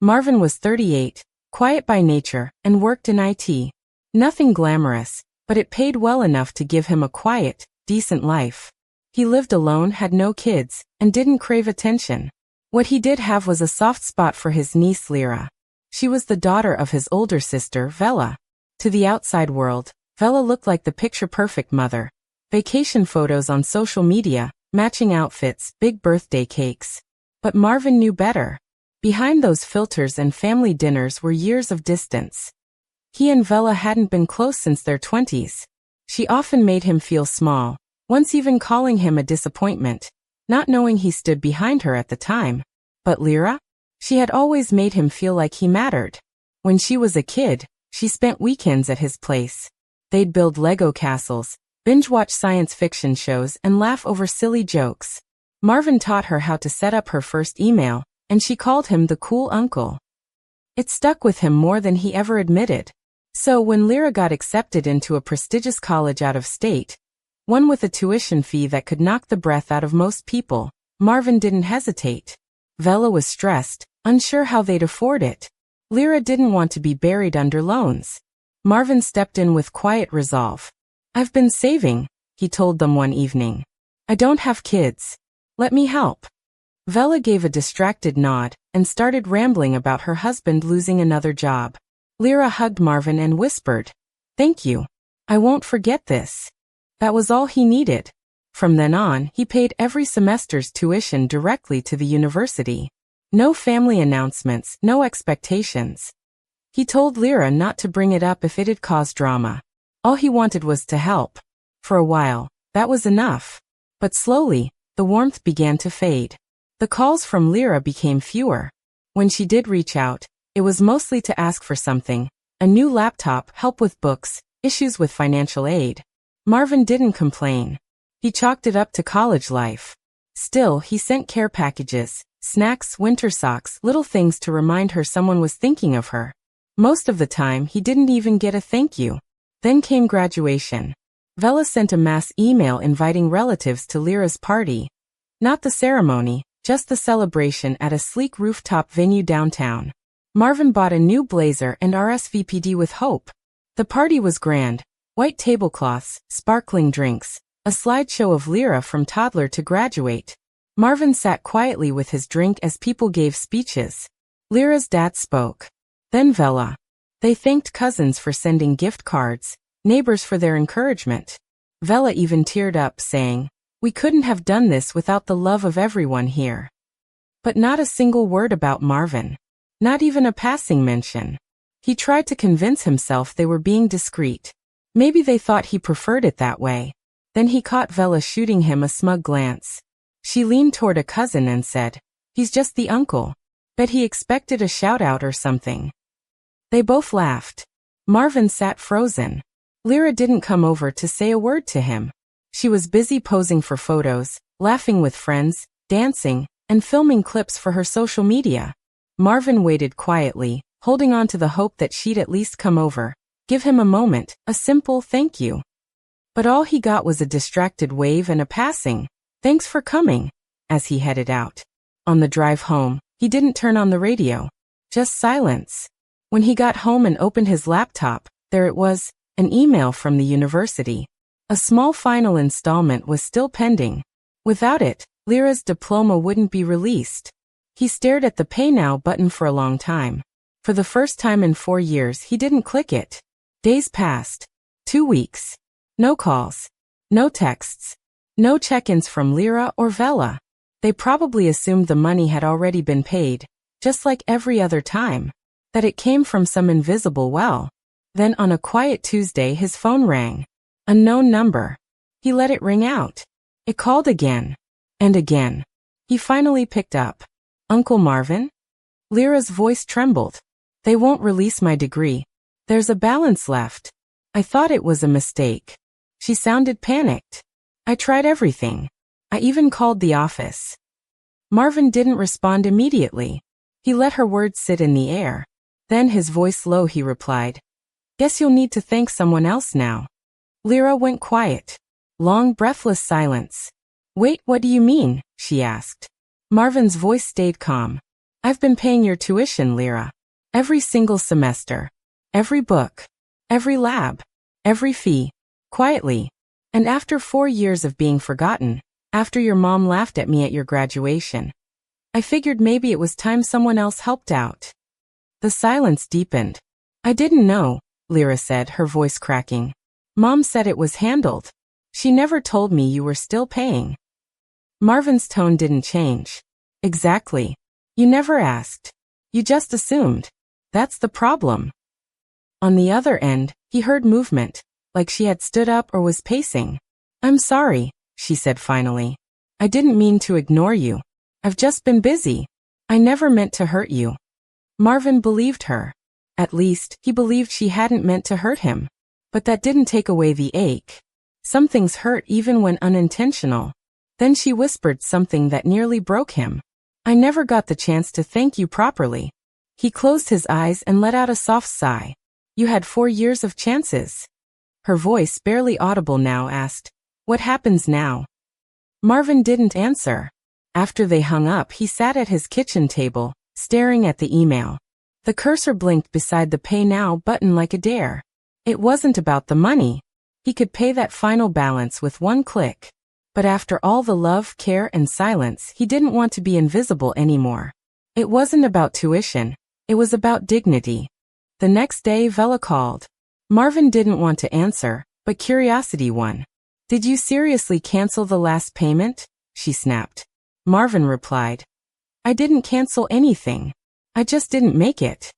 Marvin was 38, quiet by nature, and worked in IT. Nothing glamorous, but it paid well enough to give him a quiet, decent life. He lived alone, had no kids, and didn't crave attention. What he did have was a soft spot for his niece Lyra. She was the daughter of his older sister, Vella. To the outside world, Vella looked like the picture-perfect mother. Vacation photos on social media, matching outfits, big birthday cakes. But Marvin knew better. Behind those filters and family dinners were years of distance. He and Vella hadn't been close since their 20s. She often made him feel small, once even calling him a disappointment, not knowing he stood behind her at the time. But Lyra? She had always made him feel like he mattered. When she was a kid, she spent weekends at his place. They'd build Lego castles, binge-watch science fiction shows, and laugh over silly jokes. Marvin taught her how to set up her first email, and she called him the cool uncle. It stuck with him more than he ever admitted. So when Lyra got accepted into a prestigious college out of state, one with a tuition fee that could knock the breath out of most people, Marvin didn't hesitate. Vella was stressed, unsure how they'd afford it. Lyra didn't want to be buried under loans. Marvin stepped in with quiet resolve. "I've been saving," he told them one evening. "I don't have kids. Let me help." Vella gave a distracted nod and started rambling about her husband losing another job. Lyra hugged Marvin and whispered, "Thank you. I won't forget this." That was all he needed. From then on, he paid every semester's tuition directly to the university. No family announcements, no expectations. He told Lyra not to bring it up if it'd cause drama. All he wanted was to help. For a while, that was enough. But slowly, the warmth began to fade. The calls from Lyra became fewer. When she did reach out, it was mostly to ask for something: a new laptop, help with books, issues with financial aid. Marvin didn't complain. He chalked it up to college life. Still, he sent care packages, snacks, winter socks, little things to remind her someone was thinking of her. Most of the time, he didn't even get a thank you. Then came graduation. Vella sent a mass email inviting relatives to Lyra's party. Not the ceremony, just the celebration at a sleek rooftop venue downtown. Marvin bought a new blazer and RSVP'd with hope. The party was grand. White tablecloths, sparkling drinks, a slideshow of Lyra from toddler to graduate. Marvin sat quietly with his drink as people gave speeches. Lyra's dad spoke. Then Vella. They thanked cousins for sending gift cards, neighbors for their encouragement. Vella even teared up, saying, "We couldn't have done this without the love of everyone here." But not a single word about Marvin. Not even a passing mention. He tried to convince himself they were being discreet. Maybe they thought he preferred it that way. Then he caught Vella shooting him a smug glance. She leaned toward a cousin and said, "He's just the uncle." Bet he expected a shout-out or something. They both laughed. Marvin sat frozen. Lyra didn't come over to say a word to him. She was busy posing for photos, laughing with friends, dancing, and filming clips for her social media. Marvin waited quietly, holding on to the hope that she'd at least come over. Give him a moment, a simple thank you. But all he got was a distracted wave and a passing "Thanks for coming" as he headed out. On the drive home, he didn't turn on the radio. Just silence. When he got home and opened his laptop, there it was, an email from the university. A small final installment was still pending. Without it, Lyra's diploma wouldn't be released. He stared at the Pay Now button for a long time. For the first time in 4 years, he didn't click it. Days passed. 2 weeks. No calls. No texts. No check-ins from Lyra or Vella. They probably assumed the money had already been paid, just like every other time. That it came from some invisible well. Then on a quiet Tuesday his phone rang. Unknown number. He let it ring out. It called again. And again. He finally picked up. "Uncle Marvin?" Lyra's voice trembled. "They won't release my degree. There's a balance left. I thought it was a mistake." She sounded panicked. "I tried everything. I even called the office." Marvin didn't respond immediately. He let her words sit in the air. Then, his voice low, he replied, "Guess you'll need to thank someone else now." Lyra went quiet. Long, breathless silence. "Wait, what do you mean?" she asked. Marvin's voice stayed calm. I've been paying your tuition, Lyra. Every single semester. Every book. Every lab. Every fee. Quietly. And after 4 years of being forgotten, after your mom laughed at me at your graduation, I figured maybe it was time someone else helped out. The silence deepened. I didn't know, Lyra said, her voice cracking. Mom said it was handled. She never told me you were still paying. Marvin's tone didn't change. Exactly. You never asked. You just assumed. That's the problem. On the other end, he heard movement, like she had stood up or was pacing. I'm sorry, she said finally. I didn't mean to ignore you. I've just been busy. I never meant to hurt you. Marvin believed her. At least, he believed she hadn't meant to hurt him. But that didn't take away the ache. Some things hurt even when unintentional. Then she whispered something that nearly broke him. I never got the chance to thank you properly. He closed his eyes and let out a soft sigh. You had 4 years of chances. Her voice, barely audible now, asked, what happens now? Marvin didn't answer. After they hung up, he sat at his kitchen table, staring at the email. The cursor blinked beside the Pay Now button like a dare. It wasn't about the money. He could pay that final balance with one click. But after all the love, care, and silence, he didn't want to be invisible anymore. It wasn't about tuition. It was about dignity. The next day, Vella called. Marvin didn't want to answer, but curiosity won. Did you seriously cancel the last payment? She snapped. Marvin replied. I didn't cancel anything. I just didn't make it.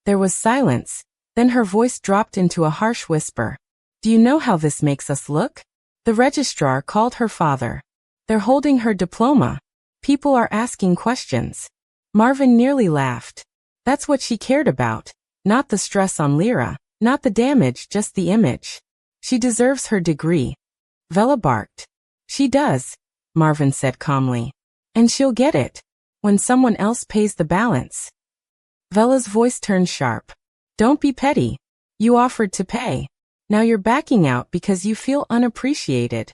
There was silence. Then her voice dropped into a harsh whisper. Do you know how this makes us look? The registrar called her father. They're holding her diploma. People are asking questions. Marvin nearly laughed. That's what she cared about. Not the stress on Lyra, not the damage, just the image. She deserves her degree. Vella barked. She does, Marvin said calmly. And she'll get it. When someone else pays the balance. Vella's voice turned sharp. Don't be petty. You offered to pay. Now you're backing out because you feel unappreciated.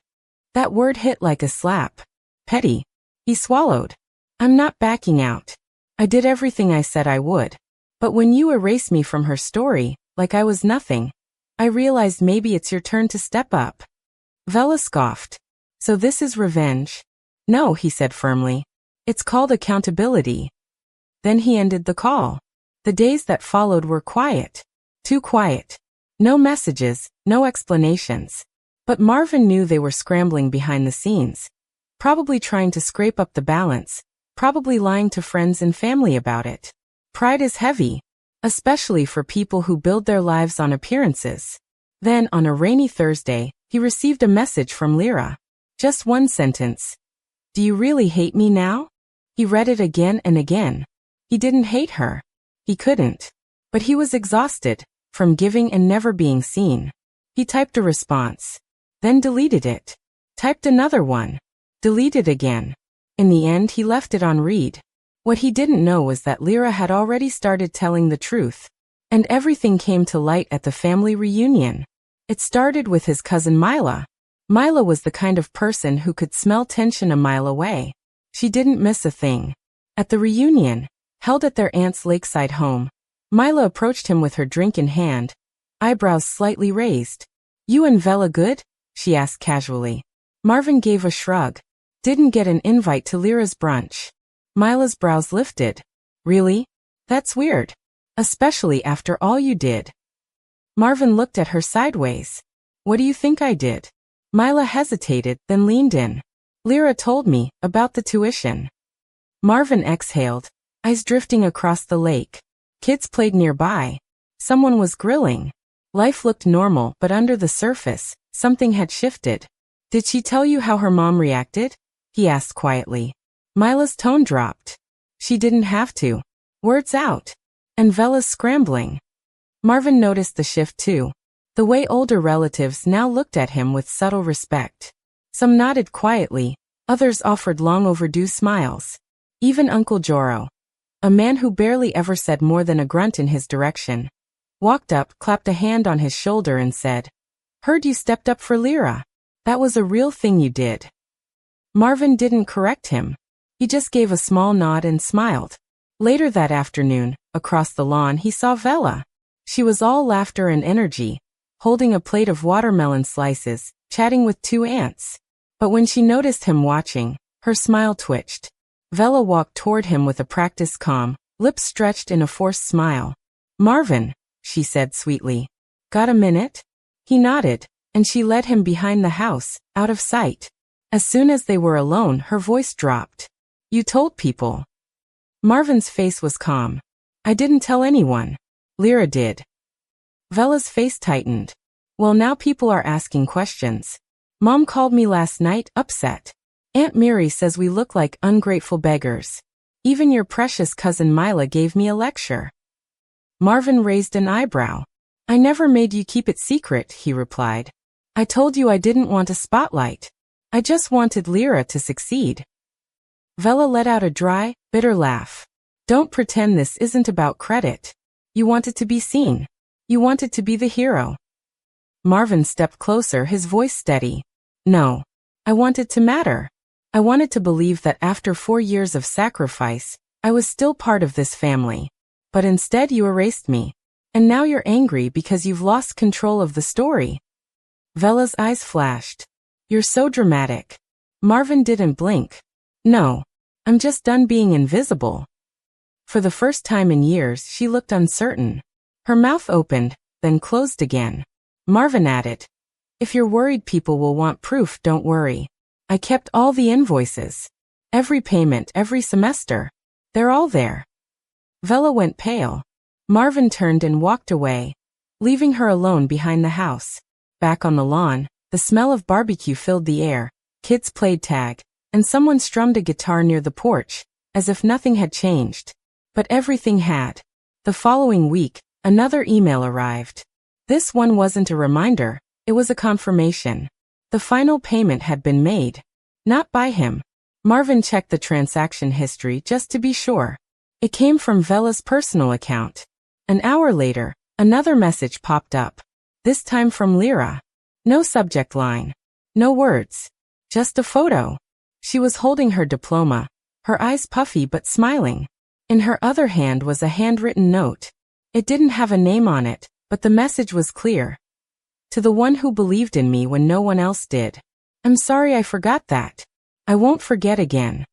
That word hit like a slap. Petty. He swallowed. I'm not backing out. I did everything I said I would. But when you erase me from her story, like I was nothing, I realized maybe it's your turn to step up. Vella scoffed. So this is revenge? No, he said firmly. It's called accountability. Then he ended the call. The days that followed were quiet. Too quiet. No messages, no explanations. But Marvin knew they were scrambling behind the scenes. Probably trying to scrape up the balance. Probably lying to friends and family about it. Pride is heavy. Especially for people who build their lives on appearances. Then, on a rainy Thursday, he received a message from Lyra. Just one sentence. Do you really hate me now? He read it again and again. He didn't hate her. He couldn't. But he was exhausted. From giving and never being seen. He typed a response. Then deleted it. Typed another one. Deleted again. In the end, he left it on read. What he didn't know was that Lyra had already started telling the truth. And everything came to light at the family reunion. It started with his cousin Mila. Mila was the kind of person who could smell tension a mile away. She didn't miss a thing. At the reunion, held at their aunt's lakeside home, Mila approached him with her drink in hand, eyebrows slightly raised. You and Vella good? She asked casually. Marvin gave a shrug. Didn't get an invite to Lyra's brunch. Mila's brows lifted. Really? That's weird. Especially after all you did. Marvin looked at her sideways. What do you think I did? Mila hesitated, then leaned in. Lyra told me about the tuition. Marvin exhaled, eyes drifting across the lake. Kids played nearby. Someone was grilling. Life looked normal, but under the surface, something had shifted. Did she tell you how her mom reacted? He asked quietly. Mila's tone dropped. She didn't have to. Words out. And Vella's scrambling. Marvin noticed the shift too. The way older relatives now looked at him with subtle respect. Some nodded quietly, others offered long overdue smiles. Even Uncle Joro, a man who barely ever said more than a grunt in his direction, walked up, clapped a hand on his shoulder and said, Heard you stepped up for Lyra. That was a real thing you did. Marvin didn't correct him. He just gave a small nod and smiled. Later that afternoon, across the lawn he saw Vela. She was all laughter and energy, holding a plate of watermelon slices, chatting with two aunts. But when she noticed him watching, her smile twitched. Vela walked toward him with a practiced calm, lips stretched in a forced smile. "Marvin," she said sweetly. "Got a minute?" He nodded, and she led him behind the house, out of sight. As soon as they were alone, her voice dropped. "You told people." Marvin's face was calm. "I didn't tell anyone. Lyra did." Vela's face tightened. "Well, now people are asking questions. Mom called me last night, upset. Aunt Miri says we look like ungrateful beggars. Even your precious cousin Mila gave me a lecture." Marvin raised an eyebrow. "I never made you keep it secret," he replied. "I told you I didn't want a spotlight. I just wanted Lyra to succeed." Vela let out a dry, bitter laugh. "Don't pretend this isn't about credit. You wanted to be seen. You wanted to be the hero." Marvin stepped closer, his voice steady. "No. I wanted to matter. I wanted to believe that after 4 years of sacrifice, I was still part of this family. But instead you erased me. And now you're angry because you've lost control of the story." Vela's eyes flashed. "You're so dramatic." Marvin didn't blink. "No. I'm just done being invisible." For the first time in years, she looked uncertain. Her mouth opened, then closed again. Marvin added, "If you're worried people will want proof, don't worry. I kept all the invoices. Every payment, every semester. They're all there." Vela went pale. Marvin turned and walked away, leaving her alone behind the house. Back on the lawn, the smell of barbecue filled the air, kids played tag, and someone strummed a guitar near the porch, as if nothing had changed. But everything had. The following week, another email arrived. This one wasn't a reminder, it was a confirmation. The final payment had been made. Not by him. Marvin checked the transaction history just to be sure. It came from Vela's personal account. An hour later, another message popped up. This time from Lyra. No subject line. No words. Just a photo. She was holding her diploma, her eyes puffy but smiling. In her other hand was a handwritten note. It didn't have a name on it, but the message was clear. "To the one who believed in me when no one else did. I'm sorry I forgot that. I won't forget again."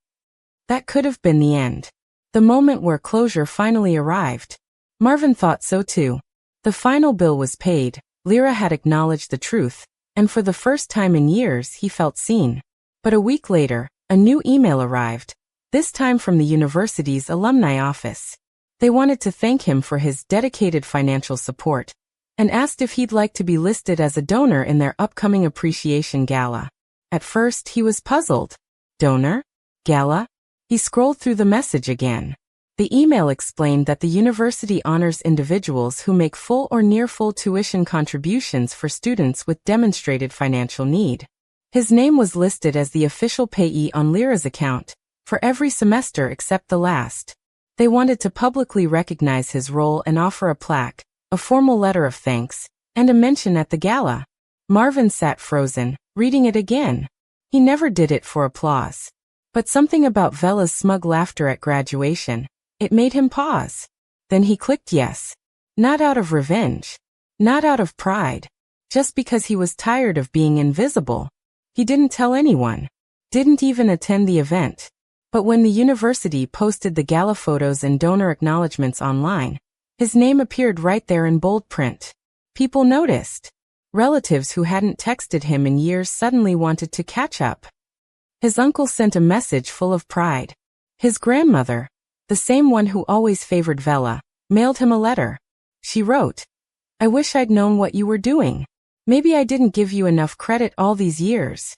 That could have been the end. The moment where closure finally arrived. Marvin thought so too. The final bill was paid, Lyra had acknowledged the truth, and for the first time in years he felt seen. But a week later, a new email arrived, this time from the university's alumni office. They wanted to thank him for his dedicated financial support, and asked if he'd like to be listed as a donor in their upcoming appreciation gala. At first he was puzzled. Donor? Gala? He scrolled through the message again. The email explained that the university honors individuals who make full or near full tuition contributions for students with demonstrated financial need. His name was listed as the official payee on Lyra's account, for every semester except the last. They wanted to publicly recognize his role and offer a plaque, a formal letter of thanks, and a mention at the gala. Marvin sat frozen, reading it again. He never did it for applause. But something about Vela's smug laughter at graduation, it made him pause. Then he clicked yes. Not out of revenge. Not out of pride. Just because he was tired of being invisible. He didn't tell anyone. Didn't even attend the event. But when the university posted the gala photos and donor acknowledgments online, his name appeared right there in bold print. People noticed. Relatives who hadn't texted him in years suddenly wanted to catch up. His uncle sent a message full of pride. His grandmother, the same one who always favored Vela, mailed him a letter. She wrote, "I wish I'd known what you were doing. Maybe I didn't give you enough credit all these years."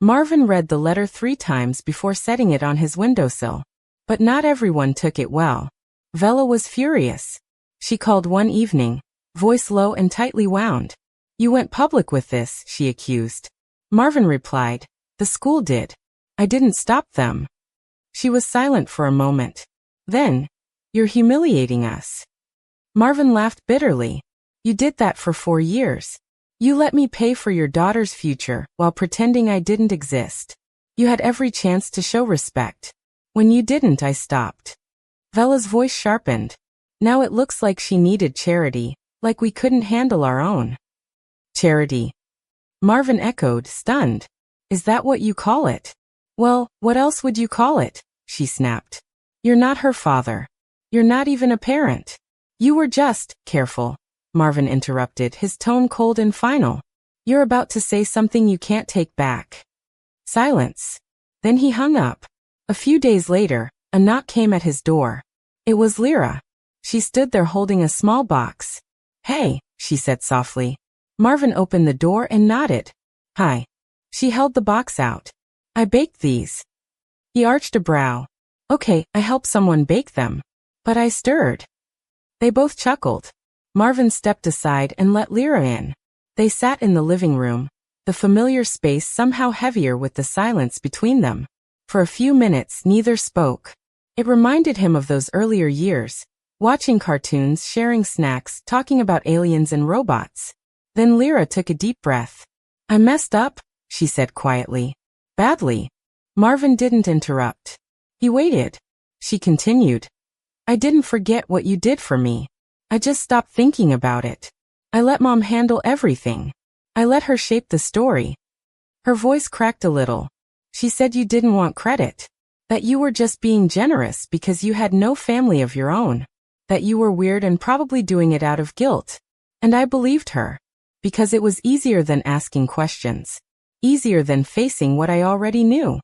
Marvin read the letter 3 times before setting it on his windowsill. But not everyone took it well. Vela was furious. She called one evening, voice low and tightly wound. "You went public with this," she accused. Marvin replied, "The school did. I didn't stop them." She was silent for a moment. Then, "You're humiliating us." Marvin laughed bitterly. "You did that for 4 years. You let me pay for your daughter's future while pretending I didn't exist. You had every chance to show respect. When you didn't, I stopped." Vella's voice sharpened. Now it looks like she needed charity, like we couldn't handle our own. Charity. Marvin echoed, stunned. Is that what you call it? Well, what else would you call it? She snapped. You're not her father. You're not even a parent. You were just, careful, Marvin interrupted, his tone cold and final. You're about to say something you can't take back. Silence. Then he hung up. A few days later, a knock came at his door. It was Lyra. She stood there holding a small box. Hey, she said softly. Marvin opened the door and nodded. Hi. She held the box out. I baked these. He arched a brow. Okay, I helped someone bake them. But I stirred. They both chuckled. Marvin stepped aside and let Lyra in. They sat in the living room, the familiar space somehow heavier with the silence between them. For a few minutes neither spoke. It reminded him of those earlier years, watching cartoons, sharing snacks, talking about aliens and robots. Then Lyra took a deep breath. I messed up, she said quietly. Badly. Marvin didn't interrupt. He waited. She continued. I didn't forget what you did for me. I just stopped thinking about it. I let Mom handle everything. I let her shape the story. Her voice cracked a little. She said you didn't want credit. That you were just being generous because you had no family of your own. That you were weird and probably doing it out of guilt. And I believed her. Because it was easier than asking questions. Easier than facing what I already knew.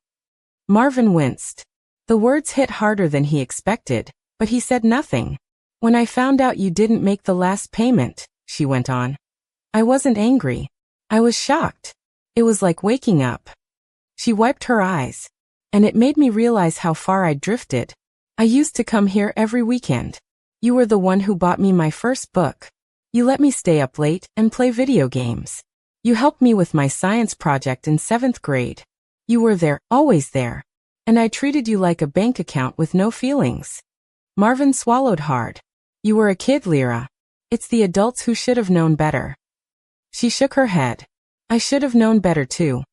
Marvin winced. The words hit harder than he expected, but he said nothing. When I found out you didn't make the last payment, she went on. I wasn't angry. I was shocked. It was like waking up. She wiped her eyes. And it made me realize how far I'd drifted. I used to come here every weekend. You were the one who bought me my first book. You let me stay up late and play video games. You helped me with my science project in 7th grade. You were there, always there. And I treated you like a bank account with no feelings. Marvin swallowed hard. You were a kid, Lyra. It's the adults who should have known better. She shook her head. I should have known better too.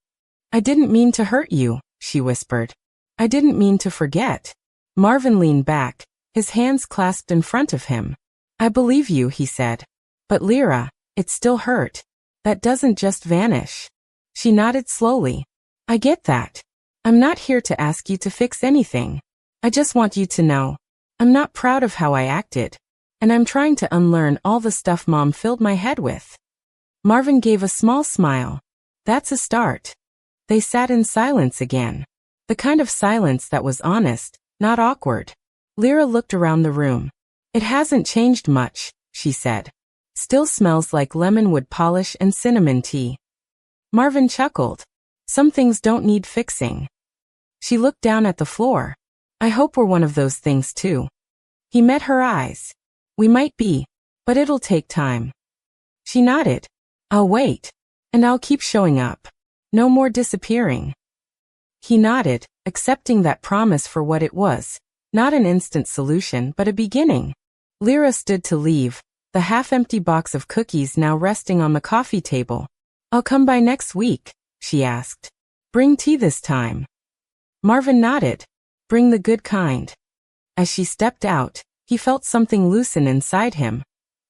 I didn't mean to hurt you, she whispered. I didn't mean to forget. Marvin leaned back, his hands clasped in front of him. I believe you, he said. But Lyra, it still hurt. That doesn't just vanish. She nodded slowly. I get that. I'm not here to ask you to fix anything. I just want you to know. I'm not proud of how I acted. And I'm trying to unlearn all the stuff Mom filled my head with. Marvin gave a small smile. That's a start. They sat in silence again. The kind of silence that was honest, not awkward. Lyra looked around the room. It hasn't changed much, she said. Still smells like lemon wood polish and cinnamon tea. Marvin chuckled. Some things don't need fixing. She looked down at the floor. I hope we're one of those things too. He met her eyes. We might be, but it'll take time. She nodded. I'll wait. And I'll keep showing up. No more disappearing. He nodded, accepting that promise for what it was. Not an instant solution, but a beginning. Lyra stood to leave, the half-empty box of cookies now resting on the coffee table. I'll come by next week, she asked. Bring tea this time. Marvin nodded. Bring the good kind. As she stepped out, he felt something loosen inside him.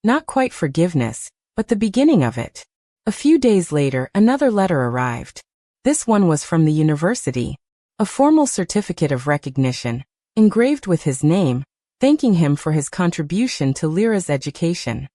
Not quite forgiveness, but the beginning of it. A few days later, another letter arrived. This one was from the university. A formal certificate of recognition, engraved with his name, thanking him for his contribution to Lyra's education.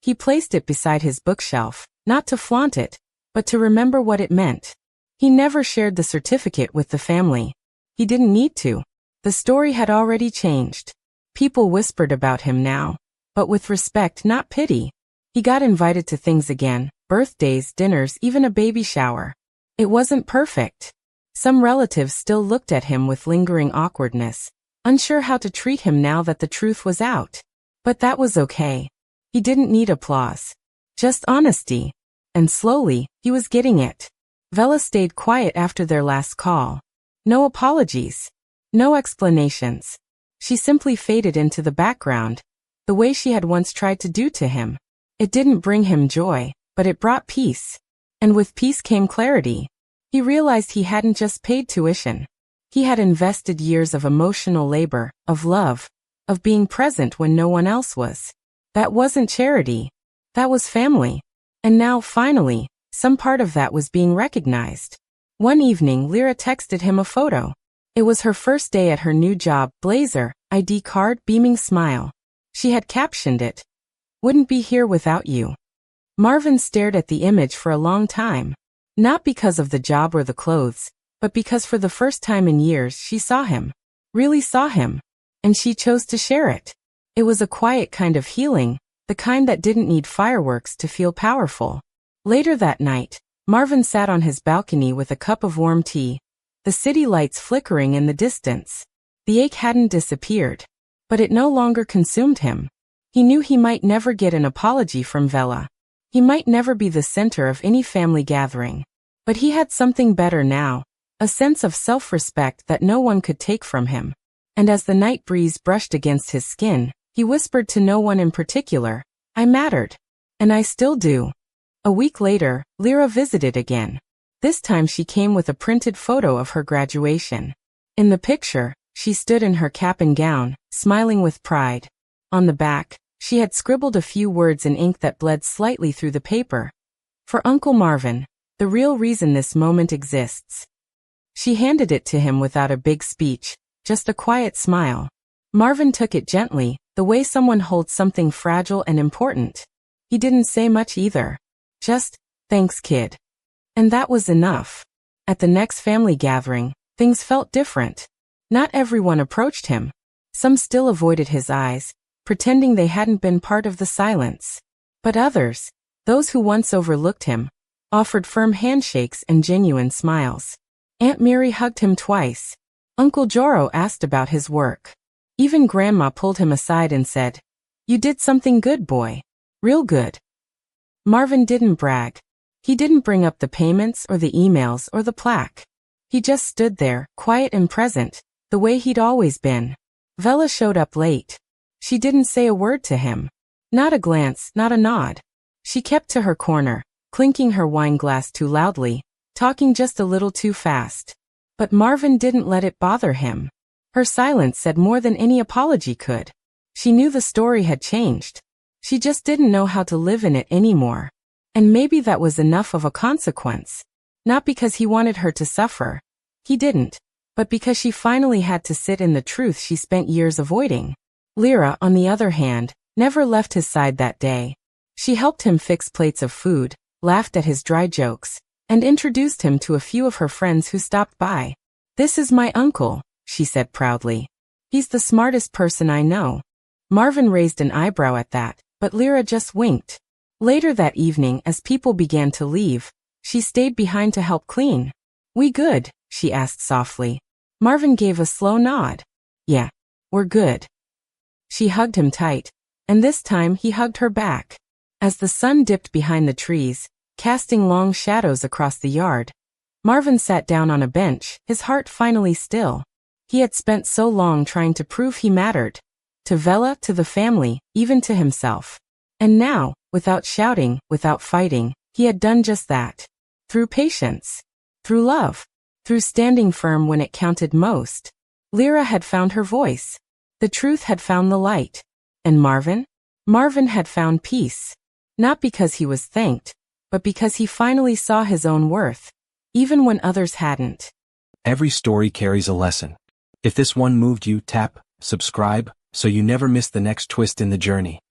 He placed it beside his bookshelf, not to flaunt it, but to remember what it meant. He never shared the certificate with the family. He didn't need to. The story had already changed. People whispered about him now, but with respect, not pity. He got invited to things again, birthdays, dinners, even a baby shower. It wasn't perfect. Some relatives still looked at him with lingering awkwardness, unsure how to treat him now that the truth was out. But that was okay. He didn't need applause. Just honesty. And slowly, he was getting it. Vella stayed quiet after their last call. No apologies. No explanations. She simply faded into the background, the way she had once tried to do to him. It didn't bring him joy, but it brought peace. And with peace came clarity. He realized he hadn't just paid tuition. He had invested years of emotional labor, of love, of being present when no one else was. That wasn't charity. That was family. And now, finally, some part of that was being recognized. One evening, Lyra texted him a photo. It was her first day at her new job, blazer, ID card, beaming smile. She had captioned it, "Wouldn't be here without you." Marvin stared at the image for a long time. Not because of the job or the clothes, but because for the first time in years she saw him. Really saw him. And she chose to share it. It was a quiet kind of healing, the kind that didn't need fireworks to feel powerful. Later that night, Marvin sat on his balcony with a cup of warm tea, the city lights flickering in the distance. The ache hadn't disappeared, but it no longer consumed him. He knew he might never get an apology from Vela. He might never be the center of any family gathering. But he had something better now, a sense of self-respect that no one could take from him. And as the night breeze brushed against his skin, he whispered to no one in particular, "I mattered. And I still do." A week later, Lyra visited again. This time she came with a printed photo of her graduation. In the picture, she stood in her cap and gown, smiling with pride. On the back, she had scribbled a few words in ink that bled slightly through the paper. "For Uncle Marvin, the real reason this moment exists." She handed it to him without a big speech, just a quiet smile. Marvin took it gently, the way someone holds something fragile and important. He didn't say much either. Just, "Thanks, kid." And that was enough. At the next family gathering, things felt different. Not everyone approached him. Some still avoided his eyes, pretending they hadn't been part of the silence. But others, those who once overlooked him, offered firm handshakes and genuine smiles. Aunt Mary hugged him twice. Uncle Joro asked about his work. Even Grandma pulled him aside and said, "You did something good, boy. Real good." Marvin didn't brag. He didn't bring up the payments or the emails or the plaque. He just stood there, quiet and present, the way he'd always been. Vela showed up late. She didn't say a word to him. Not a glance, not a nod. She kept to her corner, clinking her wine glass too loudly, talking just a little too fast. But Marvin didn't let it bother him. Her silence said more than any apology could. She knew the story had changed. She just didn't know how to live in it anymore. And maybe that was enough of a consequence. Not because he wanted her to suffer. He didn't. But because she finally had to sit in the truth she spent years avoiding. Lyra, on the other hand, never left his side that day. She helped him fix plates of food, laughed at his dry jokes, and introduced him to a few of her friends who stopped by. "This is my uncle," she said proudly. "He's the smartest person I know." Marvin raised an eyebrow at that, but Lyra just winked. Later that evening, as people began to leave, she stayed behind to help clean. "We good?" she asked softly. Marvin gave a slow nod. "Yeah, we're good." She hugged him tight, and this time he hugged her back. As the sun dipped behind the trees, casting long shadows across the yard, Marvin sat down on a bench, his heart finally still. He had spent so long trying to prove he mattered. To Vela, to the family, even to himself. And now, without shouting, without fighting, he had done just that. Through patience. Through love. Through standing firm when it counted most. Lyra had found her voice. The truth had found the light. And Marvin? Marvin had found peace. Not because he was thanked, but because he finally saw his own worth, even when others hadn't. Every story carries a lesson. If this one moved you, tap subscribe so you never miss the next twist in the journey.